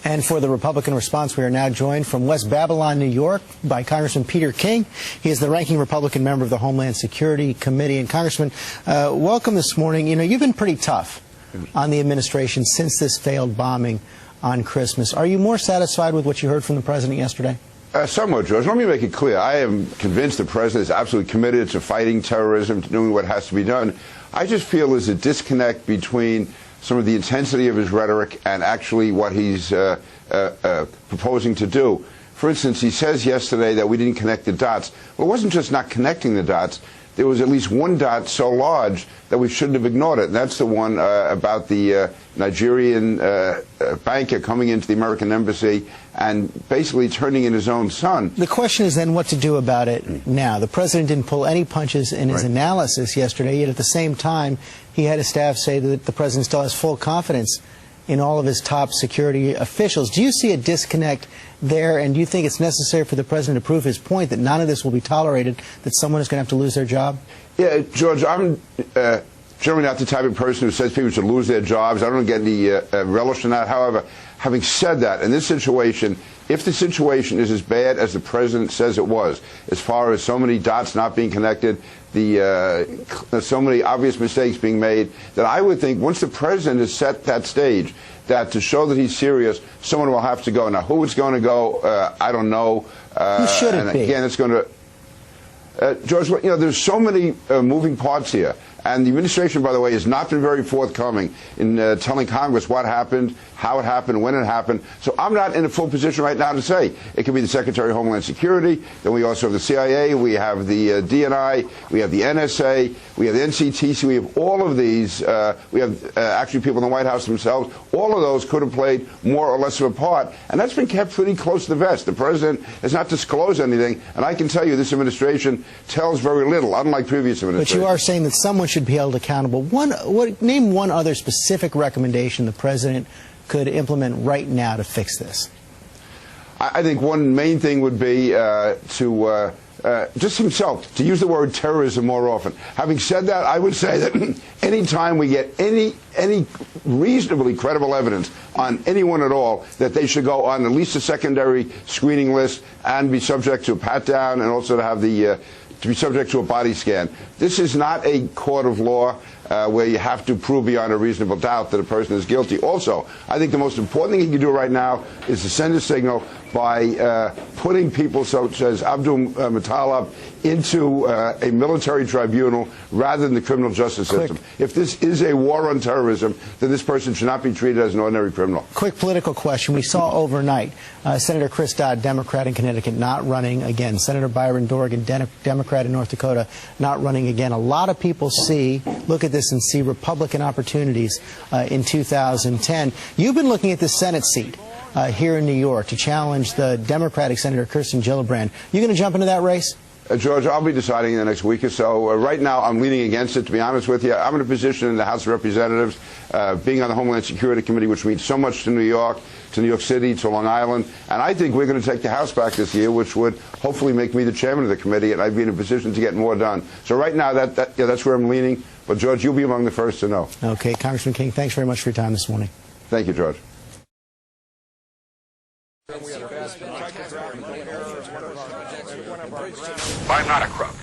And for the Republican response, we are now joined from West Babylon, New York, by Congressman Peter King. He is the ranking Republican member of the Homeland Security Committee. And Congressman, welcome this morning. You know, you've been pretty tough on the administration since this failed bombing on Christmas. Are you more satisfied with what you heard from the president yesterday? Somewhat, George. Let me make it clear. I am convinced the president is absolutely committed to fighting terrorism, to doing what has to be done. I just feel there's a disconnect between some of the intensity of his rhetoric and actually what he's proposing to do. For instance, he says yesterday that we didn't connect the dots. Well, it wasn't just not connecting the dots. There was at least one dot so large that we shouldn't have ignored it. And that's the one about the Nigerian banker coming into the American embassy and basically turning in his own son. The question is then what to do about it now. The president didn't pull any punches in his analysis yesterday, yet at the same time he had his staff say that the president still has full confidence in all of his top security officials. Do you see a disconnect there, and do you think it's necessary for the president to prove his point that none of this will be tolerated, that someone is going to have to lose their job? Yeah, George, I'm generally not the type of person who says people should lose their jobs. I don't get any relish in that. However, having said that, in this situation, if the situation is as bad as the president says it was, as far as so many dots not being connected, so many obvious mistakes being made, that I would think once the president has set that stage, that to show that he's serious, someone will have to go. Now, who it's going to go, I don't know. Who should it be? Again, it's going to... George, you know, there's so many moving parts here. And the administration, by the way, has not been very forthcoming in telling Congress what happened, how it happened, when it happened. So I'm not in a full position right now to say. It could be the Secretary of Homeland Security. Then we also have the CIA. We have the DNI. We have the NSA. We have the NCTC. We have all of these. We have actually people in the White House themselves. All of those could have played more or less of a part. And that's been kept pretty close to the vest. The president has not disclosed anything. And I can tell you this administration tells very little, unlike previous administrations. But you are saying that someone should be held accountable. Name one other specific recommendation the president could implement right now to fix this. I think one main thing would be to just himself, to use the word terrorism more often. Having said that, I would say that any time we get any reasonably credible evidence on anyone at all, that they should go on at least a secondary screening list and be subject to a pat-down and also to have the to be subject to a body scan. This is not a court of law where you have to prove beyond a reasonable doubt that a person is guilty. Also, I think the most important thing he can do right now is to send a signal by putting people such as Abdul Muttalib into a military tribunal rather than the criminal justice system. If this is a war on terrorism, then this person should not be treated as an ordinary criminal. Quick political question. We saw overnight Senator Chris Dodd, Democrat in Connecticut, not running again. Senator Byron Dorgan, Democrat in North Dakota, not running again. A lot of people look at this and see Republican opportunities in 2010. You've been looking at the Senate seat here in New York to challenge the Democratic Senator Kirsten Gillibrand. You going to jump into that race? George, I'll be deciding in the next week or so. Right now, I'm leaning against it, to be honest with you. I'm in a position in the House of Representatives, being on the Homeland Security Committee, which means so much to New York City, to Long Island. And I think we're going to take the House back this year, which would hopefully make me the chairman of the committee, and I'd be in a position to get more done. So right now, that's where I'm leaning. But, George, you'll be among the first to know. Okay, Congressman King, thanks very much for your time this morning. Thank you, George. I'm not a crook.